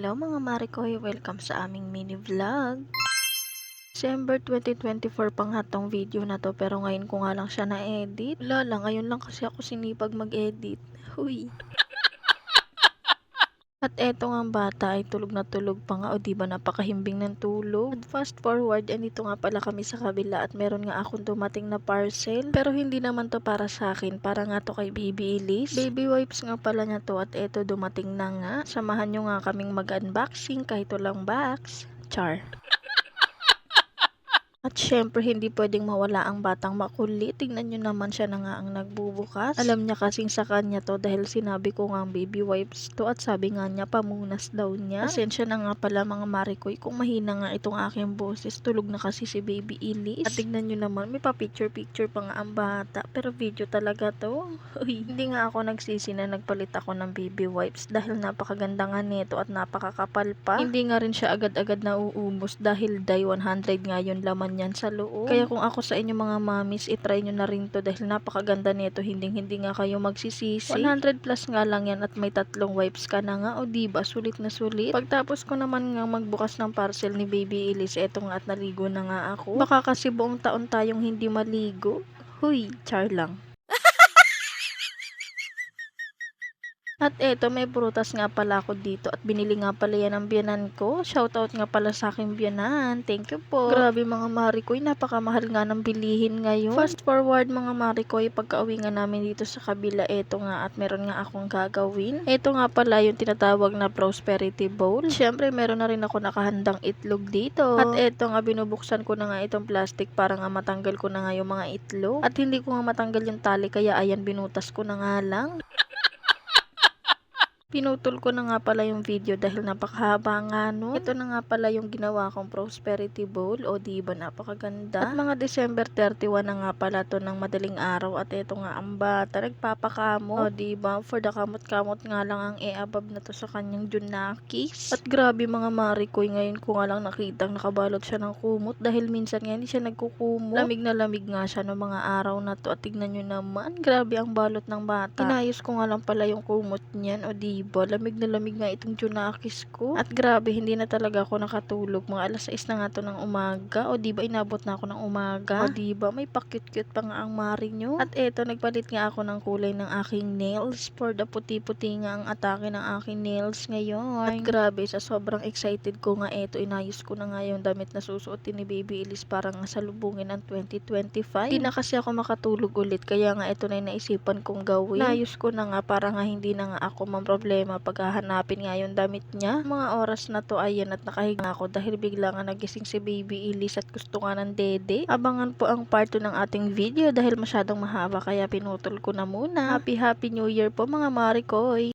Hello mga Marikoy, welcome sa aming mini vlog. December 2024 pa nga tong video na to pero ngayon ko nga lang siya na-edit. Wala lang, ngayon lang kasi ako sinipag mag-edit. Huy. At eto nga ang bata ay tulog na tulog pa nga o diba napakahimbing ng tulog. At fast forward, andito nga pala kami sa kabila at meron nga akong dumating na parcel. Pero hindi naman to para sa akin, para nga to kay Baby Elise. Baby wipes nga pala niya to at eto dumating na nga. Samahan nyo nga kaming mag-unboxing kahit walang box. Char. At syempre hindi pwedeng mawala ang batang makulit. Tingnan nyo naman siya na nga ang nagbubukas. Alam niya kasing sa kanya to dahil sinabi ko nga ang baby wipes to at sabi nga niya pamunas daw niya. Pasensya na nga pala mga Marikoy kung mahina nga itong aking boses. Tulog na kasi si Baby Elise. At tingnan nyo naman may pa-picture pa nga ang bata. Pero video talaga to. Uy, hindi nga ako nagsisi na nagpalit ako ng baby wipes dahil napakaganda nga nito at napakakapal pa. Hindi nga rin siya agad-agad nauubos dahil day 100 nga yun laman yan sa loob. Kaya kung ako sa inyo mga mamis, itry nyo na rin to dahil napakaganda nito. Hindi nga kayo magsisisi. 100 plus nga lang yan at may 3 wipes ka na nga. O diba, sulit na sulit. Pagtapos ko naman nga magbukas ng parcel ni Baby Elise, eto nga at naligo na nga ako. Baka kasi buong taon tayong hindi maligo. Huy, char lang. At eto, may prutas nga pala ako dito at binili nga pala yan ng biyanan ko. Shoutout nga pala sa aking biyanan. Thank you po. Grabe mga Marikoy, napakamahal nga ng bilihin ngayon. Fast forward mga Marikoy, pagka-uwi nga namin dito sa kabila, eto nga at meron nga akong gagawin. Eto nga pala yung tinatawag na prosperity bowl. Syempre, meron na rin ako nakahandang itlog dito. At eto nga, binubuksan ko na nga itong plastic para nga matanggal ko na nga yung mga itlog. At hindi ko nga matanggal yung tali, kaya ayan, binutas ko na nga lang. Pinutol ko na nga pala yung video dahil napakahaba nga nun. Ito na nga pala yung ginawa kong prosperity bowl. O diba napakaganda. At mga December 31 na nga pala to ng madaling araw. At ito nga ang bata nagpapakamot. O diba for the kamot-kamot nga lang ang e-abab na to sa kanyang junakis. At grabe mga Marikoy, ngayon ko nga lang nakitang nakabalot siya ng kumot dahil minsan nga hindi siya nagkukumot. Lamig na lamig nga siya ng mga araw na to. At tignan nyo naman, grabe ang balot ng bata. Inayos ko nga lang pala yung kumot niyan. O diba lamig na lamig nga itong junakis ko. At grabe, hindi na talaga ako nakatulog. Mga alas 6 na nga to ng umaga. O diba, inabot na ako ng umaga. O diba, may pa-cute-cute pa nga ang mari nyo. At eto, nagpalit nga ako ng kulay ng aking nails. For the puti-puti nga ang atake ng aking nails ngayon. At grabe, sa sobrang excited ko nga eto, inayos ko na nga yung damit na susuotin ni Baby Elise para nga salubungin ng 2025. Hindi na kasi ako makatulog ulit. Kaya nga eto na yung naisipan kong gawin. Inayos ko na nga para nga hindi na nga ako problema paghahanapin nga yung damit niya. Mga oras na to ayan at nakahiga ako dahil bigla nga nagising si Baby Elise at gusto nga ng dede. Abangan po ang part 2 ng ating video dahil masyadong mahaba kaya pinutol ko na muna. Happy New Year po mga Marikoy!